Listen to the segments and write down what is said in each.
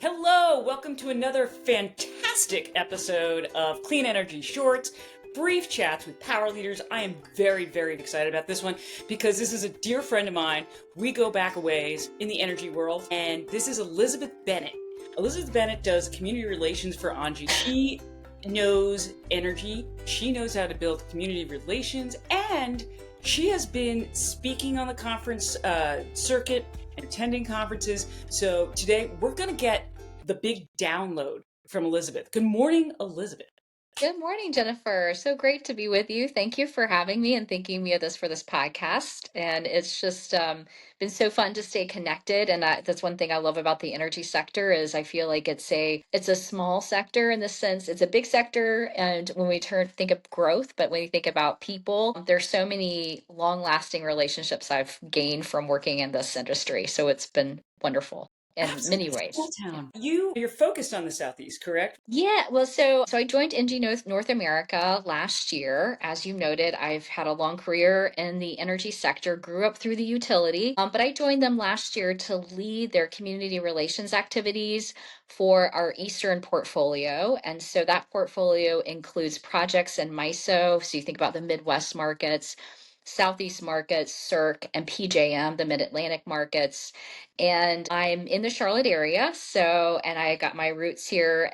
Hello, welcome to another fantastic episode of Clean Energy Shorts, brief chats with power leaders. I am very, very excited about this one because this is a dear friend of mine. We go back a ways in the energy world, and this is Elizabeth Bennett. Elizabeth Bennett does community relations for Angie. She knows energy, she knows how to build community relations, and she has been speaking on the conference circuit and attending conferences. So today we're going to get the big download from Elizabeth. Good morning, Elizabeth. Good morning, Jennifer. So great to be with you. Thank you for having me and thinking me of this for this podcast. And it's just been so fun to stay connected. And that's one thing I love about the energy sector is I feel like it's a small sector in the sense it's a big sector. And when we think of growth, but when you think about people, there's so many long-lasting relationships I've gained from working in this industry. So it's been wonderful in many Absolutely. ways. Small town. You're focused on the Southeast, correct? Yeah, well, so I joined NG North America last year. As you noted, I've had a long career in the energy sector, grew up through the utility, but I joined them last year to lead their community relations activities for our Eastern portfolio. And so that portfolio includes projects in MISO. So you think about the Midwest markets, Southeast markets, CERC, and PJM, the Mid-Atlantic markets. And I'm in the Charlotte area. And I got my roots here,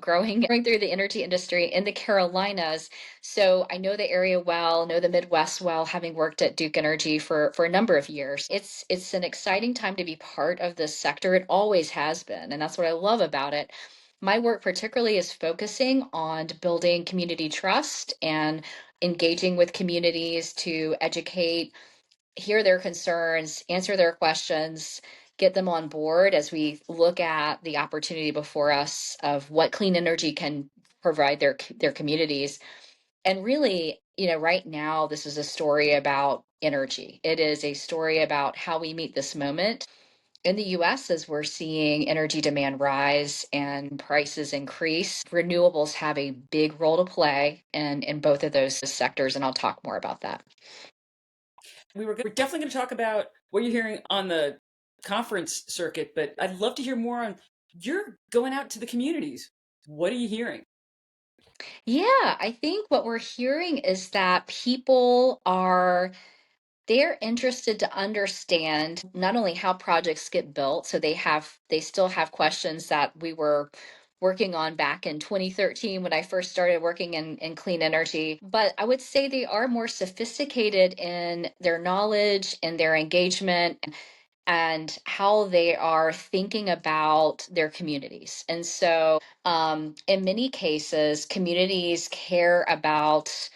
growing through the energy industry in the Carolinas. So I know the area well, know the Midwest well, having worked at Duke Energy for a number of years. It's an exciting time to be part of this sector. It always has been. And that's what I love about it. My work particularly is focusing on building community trust and engaging with communities to educate, hear their concerns, answer their questions, get them on board as we look at the opportunity before us of what clean energy can provide their communities. And really, right now, this is a story about energy. It is a story about how we meet this moment. In the US, as we're seeing energy demand rise and prices increase, renewables have a big role to play in both of those sectors, and I'll talk more about that. We're definitely going to talk about what you're hearing on the conference circuit, but I'd love to hear more on you're going out to the communities. What are you hearing? Yeah, I think what we're hearing is that they're interested to understand not only how projects get built, so they still have questions that we were working on back in 2013 when I first started working in clean energy. But I would say they are more sophisticated in their knowledge and their engagement and how they are thinking about their communities. And so, in many cases, communities care about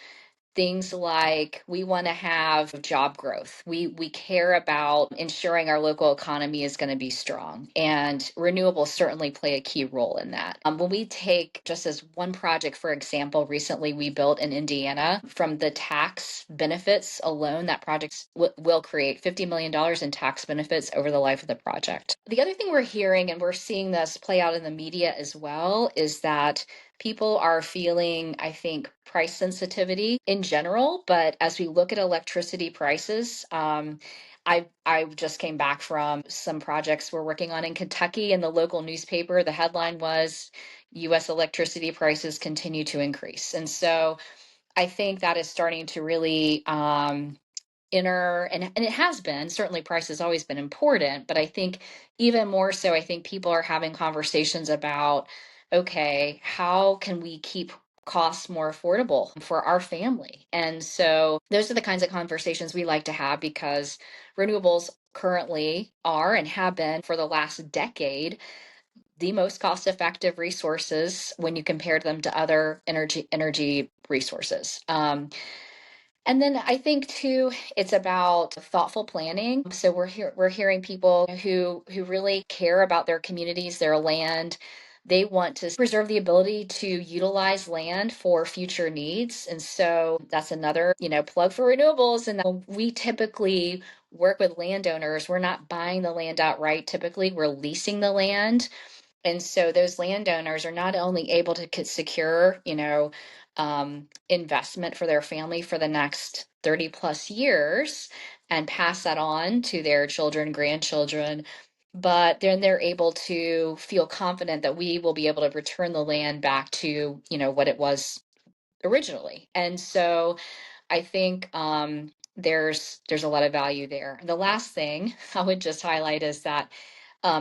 things like we want to have job growth. We care about ensuring our local economy is going to be strong, and renewables certainly play a key role in that. When we take just as one project, for example, recently we built in Indiana, from the tax benefits alone, that project will create $50 million in tax benefits over the life of the project. The other thing we're hearing, and we're seeing this play out in the media as well, is that people are feeling, I think, price sensitivity in general. But as we look at electricity prices, I just came back from some projects we're working on in Kentucky. In the local newspaper, the headline was U.S. electricity prices continue to increase. And so I think that is starting to really enter, and it has been, certainly price has always been important, but I think even more so, I think people are having conversations about, okay, how can we keep costs more affordable for our family? And so those are the kinds of conversations we like to have because renewables currently are and have been for the last decade the most cost effective resources when you compare them to other energy resources. And then I think too, it's about thoughtful planning. So we're hearing people who really care about their communities, their land. They want to preserve the ability to utilize land for future needs. And so that's another, plug for renewables. And we typically work with landowners. We're not buying the land outright. Typically, we're leasing the land. And so those landowners are not only able to secure, investment for their family for the next 30 plus years and pass that on to their children, grandchildren, but then they're able to feel confident that we will be able to return the land back to, what it was originally. And so I think there's a lot of value there. And the last thing I would just highlight is that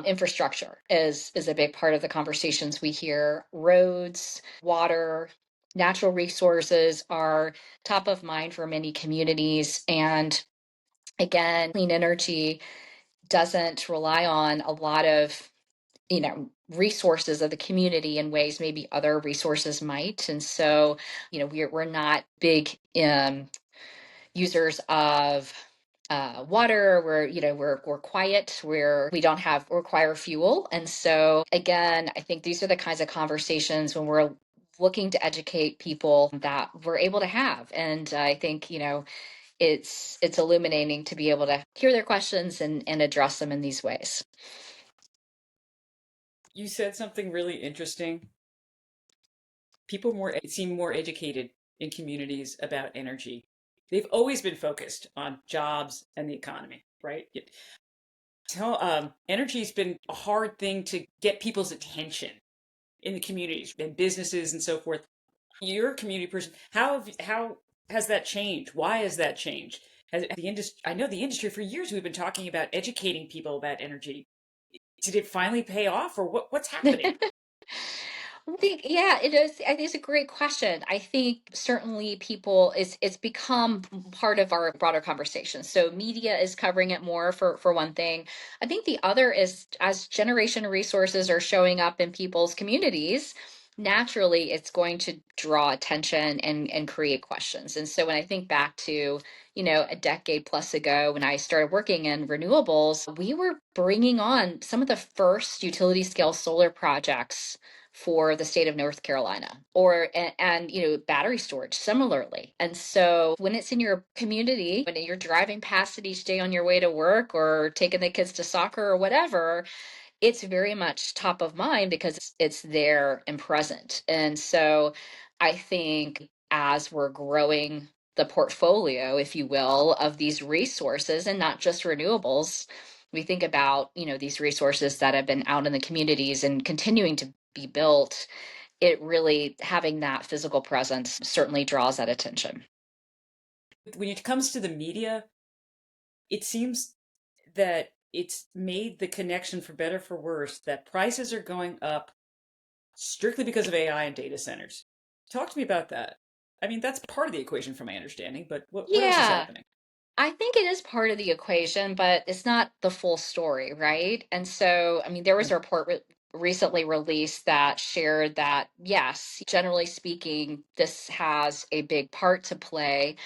infrastructure is a big part of the conversations we hear. Roads, water, natural resources are top of mind for many communities. And again, clean energy doesn't rely on a lot of resources of the community in ways maybe other resources might. And so we're not big users of water. We're quiet, we don't have require fuel. And so again, I think these are the kinds of conversations when we're looking to educate people that we're able to have. And I think it's illuminating to be able to hear their questions and address them in these ways. You said something really interesting. People seem more educated in communities about energy. They've always been focused on jobs and the economy, right? Energy's been a hard thing to get people's attention in the communities and businesses and so forth. You're a community person. How has that changed? Why has that changed? Has the industry? I know the industry for years. We've been talking about educating people about energy. Did it finally pay off, or what's happening? Yeah, it is. I think it's a great question. I think certainly people it's become part of our broader conversation. So media is covering it more for one thing. I think the other is as generation resources are showing up in people's communities, naturally it's going to draw attention and create questions. And so when I think back to a decade plus ago when I started working in renewables, we were bringing on some of the first utility scale solar projects for the state of North Carolina or and battery storage similarly. And so when it's in your community, when you're driving past it each day on your way to work or taking the kids to soccer or whatever, it's very much top of mind because it's there and present. And so I think as we're growing the portfolio, if you will, of these resources and not just renewables, we think about, these resources that have been out in the communities and continuing to be built, it really having that physical presence certainly draws that attention. When it comes to the media, it seems that it's made the connection, for better for worse, that prices are going up strictly because of AI and data centers. Talk to me about that. I mean, that's part of the equation from my understanding, but what else is Yeah, happening? I think it is part of the equation, but it's not the full story, right? And so, I mean, there was a report recently released that shared that, yes, generally speaking, this has a big part to play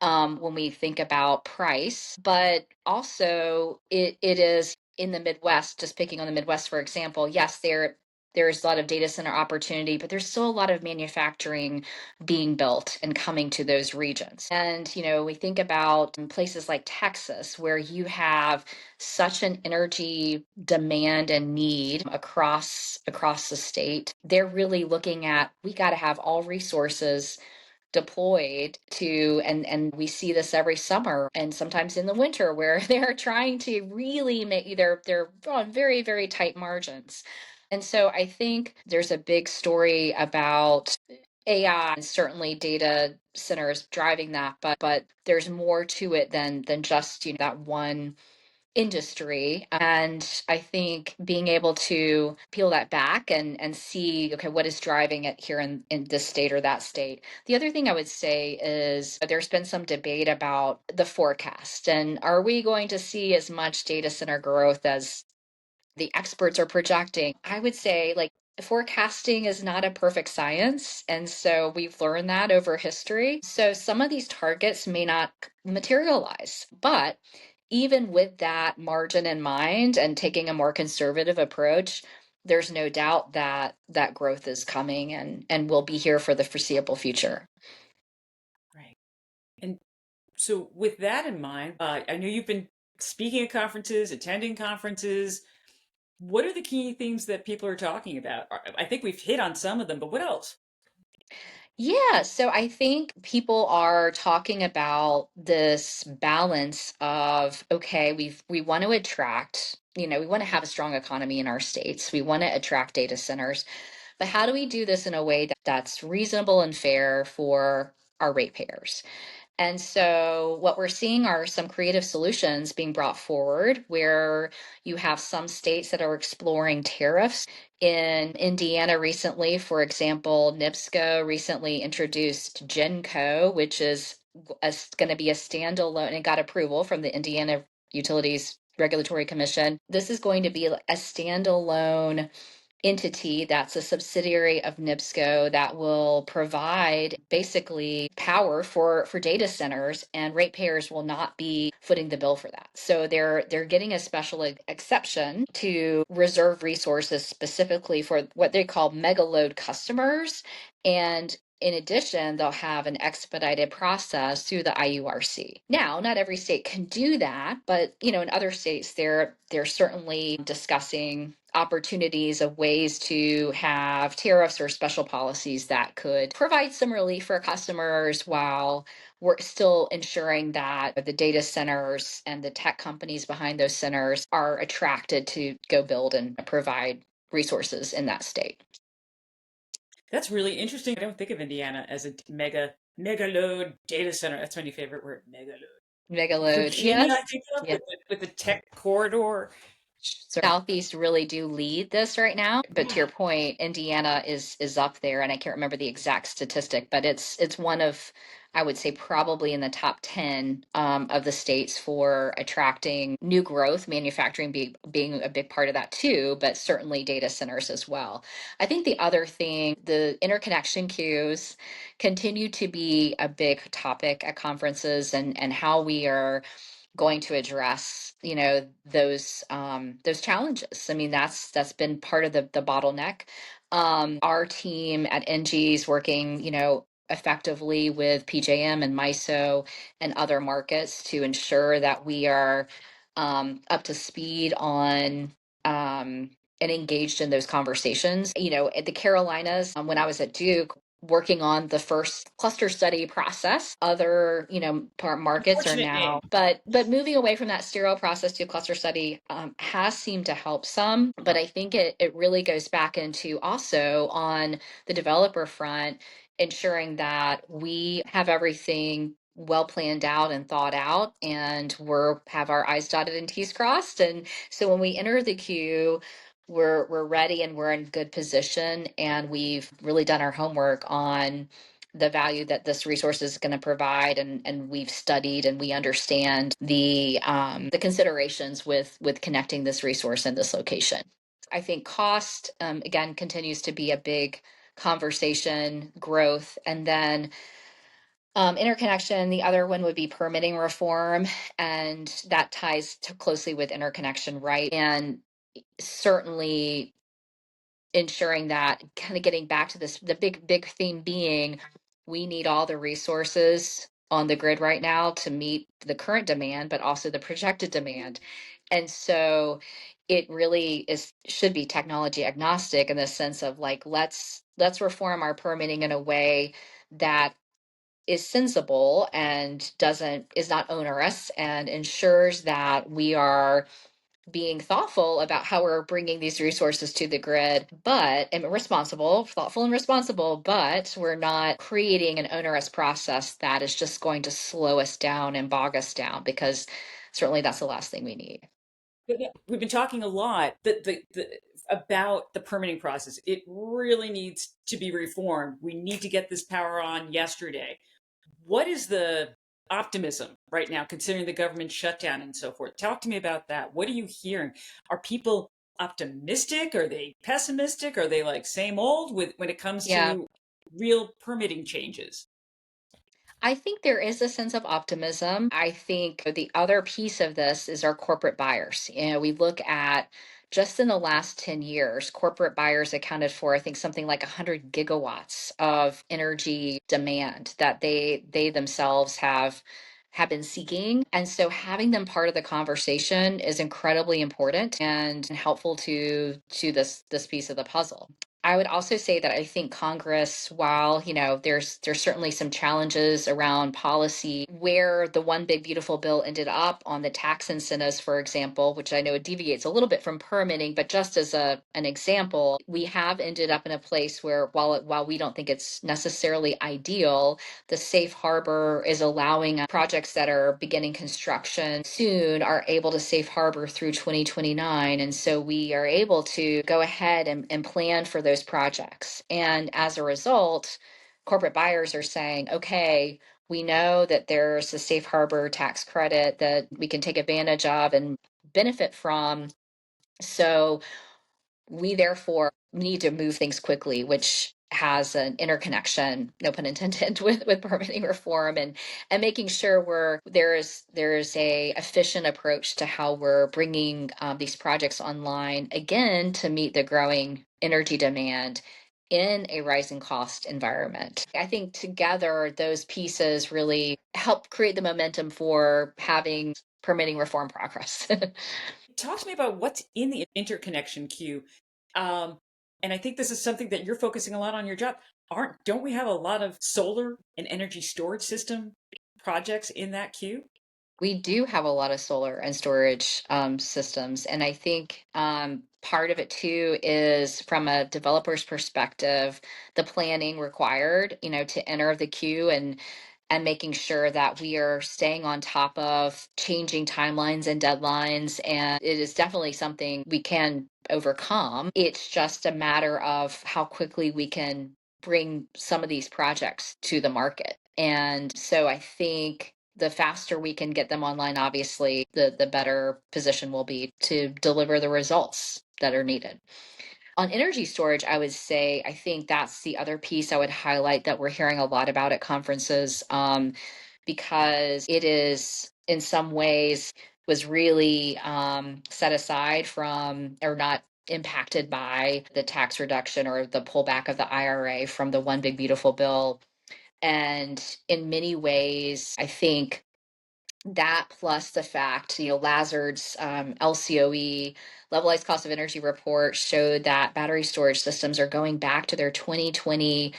when we think about price, but also it is in the Midwest, just picking on the Midwest, for example, yes, there's a lot of data center opportunity, but there's still a lot of manufacturing being built and coming to those regions. And, we think about places like Texas, where you have such an energy demand and need across the state. They're really looking at we got to have all resources deployed to and we see this every summer and sometimes in the winter where they're trying to really make they're on very very tight margins. And so I think there's a big story about AI and certainly data centers driving that, but there's more to it than just that one industry. And I think being able to peel that back and see, okay, what is driving it here in this state or that state. The other thing I would say is there's been some debate about the forecast and are we going to see as much data center growth as the experts are projecting? I would say, like, forecasting is not a perfect science. And so we've learned that over history. So some of these targets may not materialize. But even with that margin in mind and taking a more conservative approach, there's no doubt that that growth is coming and will be here for the foreseeable future. Right. And so, with that in mind, I know you've been speaking at conferences, attending conferences. What are the key themes that people are talking about? I think we've hit on some of them, but what else? Yeah, so I think people are talking about this balance of, okay, we want to attract we want to have a strong economy in our states. We want to attract data centers. But how do we do this in a way that's reasonable and fair for our ratepayers? And so, what we're seeing are some creative solutions being brought forward where you have some states that are exploring tariffs. In Indiana recently, for example, NIPSCO recently introduced GenCo, which is going to be a standalone and got approval from the Indiana Utilities Regulatory Commission. This is going to be a standalone entity that's a subsidiary of NIPSCO that will provide basically power for data centers, and ratepayers will not be footing the bill for that. So they're getting a special exception to reserve resources specifically for what they call mega load customers. And in addition, they'll have an expedited process through the IURC. Now, not every state can do that, but in other states, they're certainly discussing opportunities of ways to have tariffs or special policies that could provide some relief for customers while we're still ensuring that the data centers and the tech companies behind those centers are attracted to go build and provide resources in that state. That's really interesting. I don't think of Indiana as a mega load data center. That's my new favorite word, mega load. Mega load, Virginia, I yes. think of Yeah. with the tech corridor. Southeast really do lead this right now, but to Yeah. your point, Indiana is up there, and I can't remember the exact statistic, but it's one of, I would say, probably in the top 10 of the states for attracting new growth, manufacturing being a big part of that too, but certainly data centers as well. I think the other thing, the interconnection queues continue to be a big topic at conferences, and how we are going to address those challenges. I mean, that's been part of the bottleneck. Our team at NG is working effectively with PJM and MISO and other markets to ensure that we are up to speed on and engaged in those conversations. At the Carolinas, when I was at Duke, working on the first cluster study process. Other, markets are Unfortunate name. now, but moving away from that sterile process to a cluster study has seemed to help some. But I think it really goes back into also on the developer front, ensuring that we have everything well planned out and thought out, and we're have our I's dotted and T's crossed. And so when we enter the queue, we're ready and we're in good position, and we've really done our homework on the value that this resource is going to provide, and we've studied and we understand the considerations with connecting this resource in this location. I think cost, again, continues to be a big conversation. Growth, and then interconnection. The other one would be permitting reform, and that ties closely with interconnection, right? And certainly ensuring that, kind of getting back to this, the big theme being, we need all the resources on the grid right now to meet the current demand, but also the projected demand. And so it really should be technology agnostic, in the sense of like, let's reform our permitting in a way that is sensible and is not onerous, and ensures that we are being thoughtful about how we're bringing these resources to the grid, thoughtful and responsible, but we're not creating an onerous process that is just going to slow us down and bog us down, because certainly that's the last thing we need. But yeah, we've been talking a lot about the permitting process. It really needs to be reformed. We need to get this power on yesterday. What is the optimism right now, considering the government shutdown and so forth? Talk to me about that. What are you hearing? Are people optimistic? Are they pessimistic? Are they like same old when it comes Yeah. to real permitting changes? I think there is a sense of optimism. I think the other piece of this is our corporate buyers. We look at, just in the last 10 years, corporate buyers accounted for, I think, something like 100 gigawatts of energy demand that they themselves have been seeking. And so having them part of the conversation is incredibly important and helpful to this piece of the puzzle. I would also say that I think Congress, while, there's certainly some challenges around policy, where the one big beautiful bill ended up on the tax incentives, for example, which I know it deviates a little bit from permitting, but just as an example, we have ended up in a place where while we don't think it's necessarily ideal, the safe harbor is allowing projects that are beginning construction soon are able to safe harbor through 2029. And so we are able to go ahead and plan for those projects. And as a result, corporate buyers are saying, okay, we know that there's a safe harbor tax credit that we can take advantage of and benefit from. So we therefore need to move things quickly, which has an interconnection, no pun intended, with permitting reform and making sure there's a efficient approach to how we're bringing these projects online again to meet the growing energy demand in a rising cost environment. I think together those pieces really help create the momentum for having permitting reform progress. Talk to me about what's in the interconnection queue. Um, and I think this is something that you're focusing a lot on your job. Don't we have a lot of solar and energy storage system projects in that queue? We do have a lot of solar and storage systems. And I think part of it too is from a developer's perspective, the planning required, to enter the queue and making sure that we are staying on top of changing timelines and deadlines. And it is definitely something we can overcome. It's just a matter of how quickly we can bring some of these projects to the market. And so I think the faster we can get them online, obviously, the better position will be to deliver the results that are needed. On energy storage, I would say I think that's the other piece I would highlight that we're hearing a lot about at conferences, because it is in some ways was really set aside from or not impacted by the tax reduction or the pullback of the IRA from the one big beautiful bill. And in many ways, I think that plus the fact, Lazard's LCOE, levelized cost of energy report, showed that battery storage systems are going back to their 2020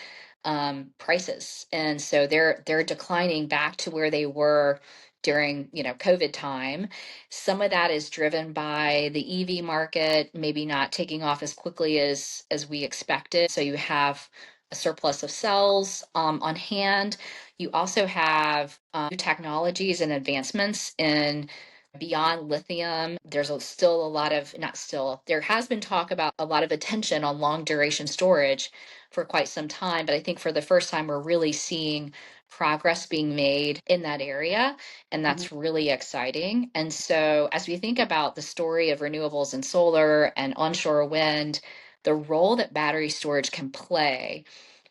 prices, and so they're declining back to where they were during COVID time. Some of that is driven by the EV market maybe not taking off as quickly as we expected. So you have a surplus of cells on hand. You also have new technologies and advancements in beyond lithium. Still a lot of, not still, there has been talk about a lot of attention on long duration storage for quite some time. But I think for the first time, we're really seeing progress being made in that area. And Mhm. that's really exciting. And so as we think about the story of renewables and solar and onshore wind, the role that battery storage can play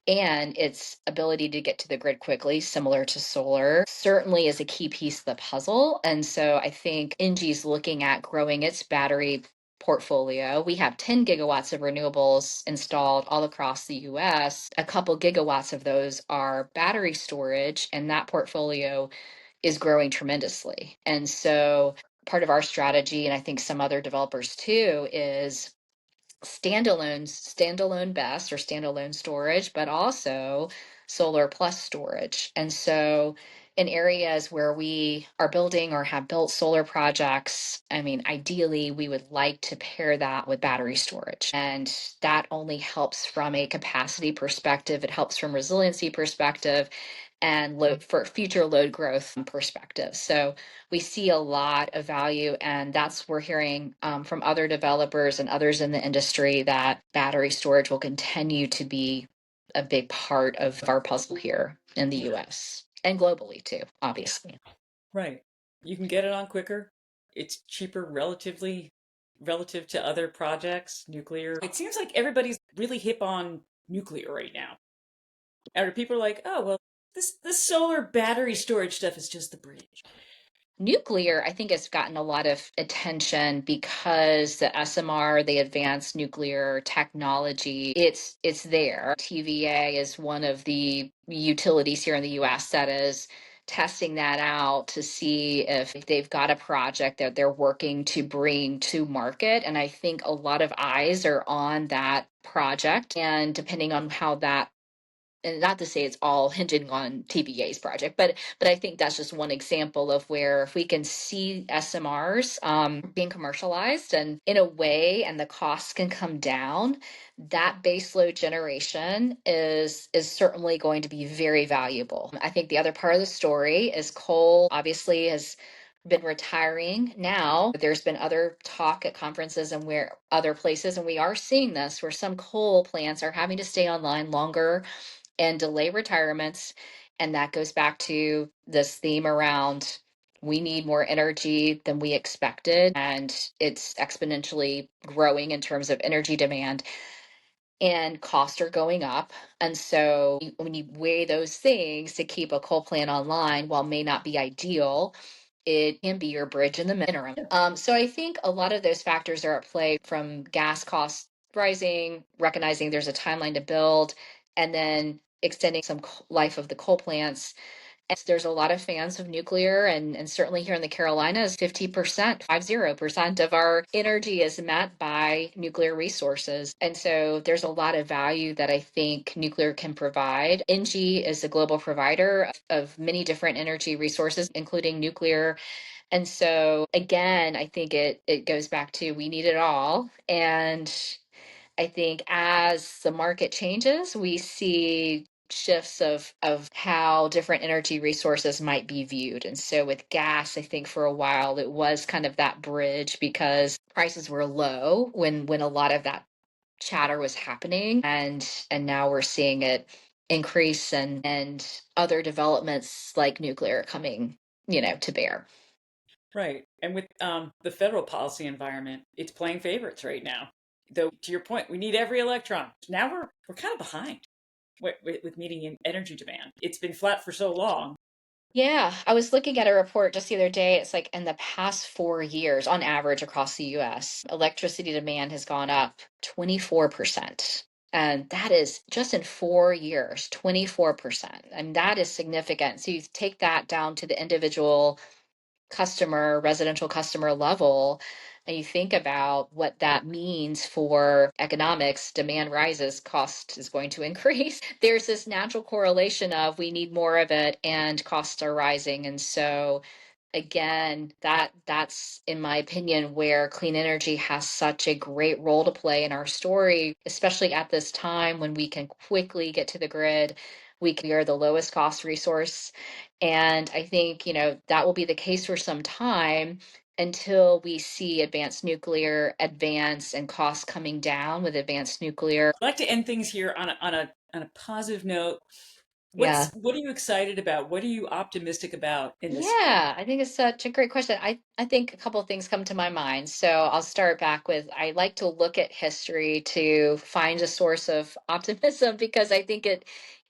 and its ability to get to the grid quickly, similar to solar, certainly is a key piece of the puzzle. And so I think Engie's looking at growing its battery portfolio. We have 10 gigawatts of renewables installed all across the US. A couple gigawatts of those are battery storage, and that portfolio is growing tremendously. And so part of our strategy, and I think some other developers too, is standalone BESS or standalone storage, but also solar plus storage. And so in areas where we are building or have built solar projects, I mean, ideally we would like to pair that with battery storage. And that only helps from a capacity perspective. It helps from resiliency perspective and load for future load growth perspective. So we see a lot of value, and that's we're hearing from other developers and others in the industry that battery storage will continue to be a big part of our puzzle here in the US and globally too, obviously. Right. You can get it on quicker. It's cheaper relative to other projects, nuclear. It seems like everybody's really hip on nuclear right now. And people are like, oh, well, this solar battery storage stuff is just the bridge. Nuclear, I think, has gotten a lot of attention because the SMR, the advanced nuclear technology, it's there. TVA is one of the utilities here in the US that is testing that out to see if they've got a project that they're working to bring to market. And I think a lot of eyes are on that project. And depending on how that, and not to say it's all hinging on TBA's project, but I think that's just one example of where if we can see SMRs being commercialized and in a way, and the costs can come down, that baseload generation is certainly going to be very valuable. I think the other part of the story is coal obviously has been retiring now. There's been other talk at conferences and where other places, and we are seeing this where some coal plants are having to stay online longer and delay retirements. And that goes back to this theme around we need more energy than we expected, and it's exponentially growing in terms of energy demand, and costs are going up. And so when you weigh those things to keep a coal plant online, while may not be ideal, it can be your bridge in the interim. So I think a lot of those factors are at play, from gas costs rising, recognizing there's a timeline to build, and then extending some life of the coal plants. And there's a lot of fans of nuclear, and certainly here in the Carolinas, 50%, 50% of our energy is met by nuclear resources. And so there's a lot of value that I think nuclear can provide. NG is a global provider of many different energy resources, including nuclear. And so again, I think it goes back to we need it all. And I think as the market changes, we see shifts of how different energy resources might be viewed. And so with gas, I think for a while it was kind of that bridge because prices were low when a lot of that chatter was happening, and now we're seeing it increase, and other developments like nuclear coming, to bear. Right. And with the federal policy environment, it's playing favorites right now. Though, to your point, we need every electron. Now we're kind of behind with meeting energy demand. It's been flat for so long. Yeah, I was looking at a report just the other day. It's like in the past 4 years, on average across the US, electricity demand has gone up 24%. And that is just in 4 years, 24%. And that is significant. So you take that down to the individual customer, residential customer level, and you think about what that means for economics, demand rises, cost is going to increase. There's this natural correlation of we need more of it and costs are rising. And so again, that's in my opinion where clean energy has such a great role to play in our story, especially at this time when we can quickly get to the grid. We are the lowest cost resource. And I think, that will be the case for some time until we see advanced nuclear advance and costs coming down with advanced nuclear. I'd like to end things here on a positive note. Yeah. What are you excited about? What are you optimistic about in this? Yeah, I think it's such a great question. I think a couple of things come to my mind. So I'll start back with I like to look at history to find a source of optimism because I think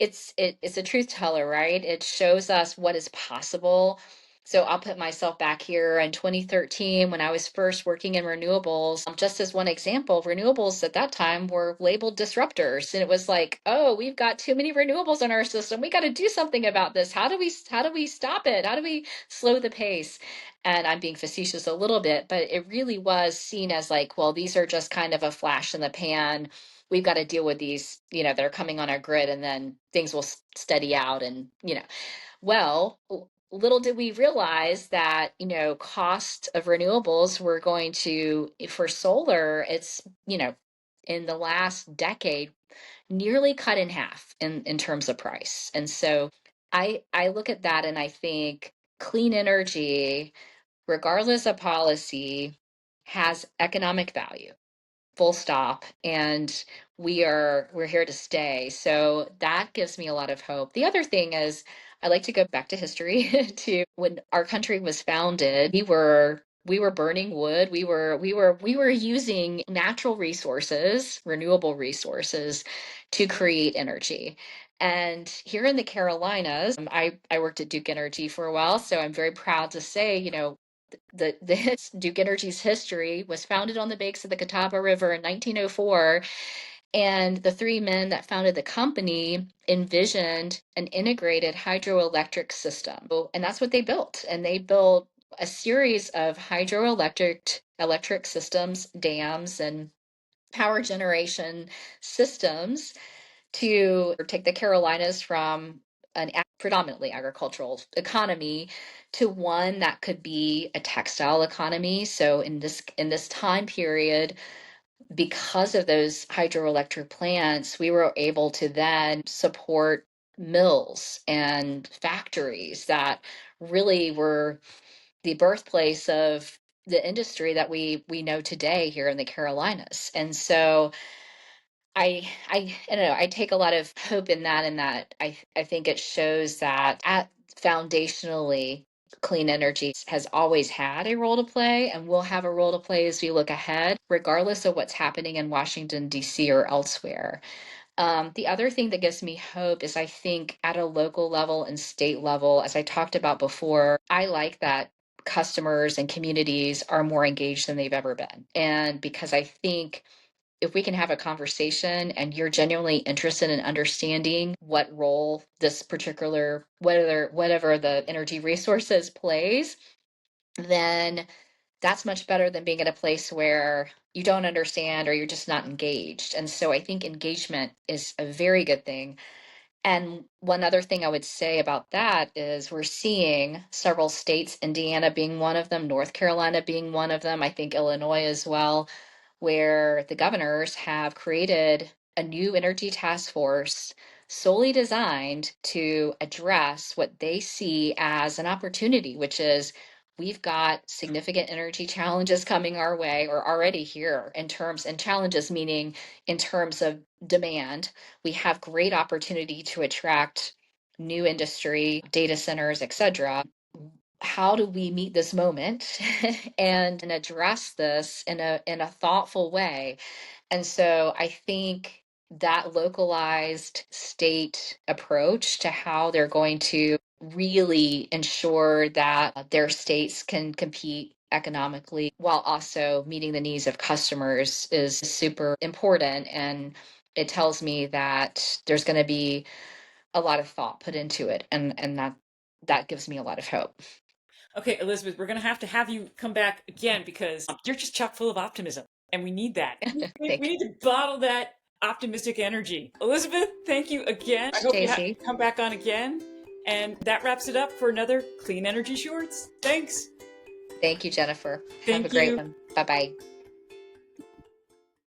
it's a truth teller, right? It shows us what is possible. So I'll put myself back here in 2013 when I was first working in renewables. Just as one example, renewables at that time were labeled disruptors, and it was like, oh, we've got too many renewables in our system. We got to do something about this. How do we stop it? How do we slow the pace? And I'm being facetious a little bit, but it really was seen as like, well, these are just kind of a flash in the pan. We've got to deal with these, that are coming on our grid, and then things will steady out. And well, little did we realize that, cost of renewables were going to, for solar, it's, in the last decade, nearly cut in half in terms of price. And so I look at that and I think clean energy, regardless of policy, has economic value, full stop. And we're here to stay. So that gives me a lot of hope. The other thing is I like to go back to history to when our country was founded. We were burning wood. We were using natural resources, renewable resources, to create energy. And here in the Carolinas, I worked at Duke Energy for a while, so I'm very proud to say, the Duke Energy's history was founded on the banks of the Catawba River in 1904, And the three men that founded the company envisioned an integrated hydroelectric system. And that's what they built. And they built a series of electric systems, dams, and power generation systems to take the Carolinas from an predominantly agricultural economy to one that could be a textile economy. So in this time period, because of those hydroelectric plants, we were able to then support mills and factories that really were the birthplace of the industry that we know today here in the Carolinas. And so I don't know, I take a lot of hope in that, I think it shows that at foundationally clean energy has always had a role to play and will have a role to play as we look ahead, regardless of what's happening in Washington, D.C. or elsewhere. The other thing that gives me hope is I think at a local level and state level, as I talked about before, I like that customers and communities are more engaged than they've ever been. And because I think if we can have a conversation and you're genuinely interested in understanding what role this particular whatever the energy resources plays, then that's much better than being at a place where you don't understand or you're just not engaged. And so I think engagement is a very good thing. And one other thing I would say about that is we're seeing several states, Indiana being one of them, North Carolina being one of them, I think Illinois as well, where the governors have created a new energy task force solely designed to address what they see as an opportunity, which is we've got significant energy challenges coming our way or already here in terms, and challenges meaning in terms of demand. We have great opportunity to attract new industry, data centers, etc. How do we meet this moment and address this in a thoughtful way? And so I think that localized state approach to how they're going to really ensure that their states can compete economically while also meeting the needs of customers is super important. And it tells me that there's going to be a lot of thought put into it. And that gives me a lot of hope. Okay, Elizabeth, we're going to have you come back again because you're just chock full of optimism, and we need that. We Thank need to bottle that optimistic energy. Elizabeth, thank you again. I you, hope you Stacy. come back on again. And that wraps it up for another Clean Energy Shorts. Thanks. Thank you, Jennifer. Have a Thank great you. one. Bye bye.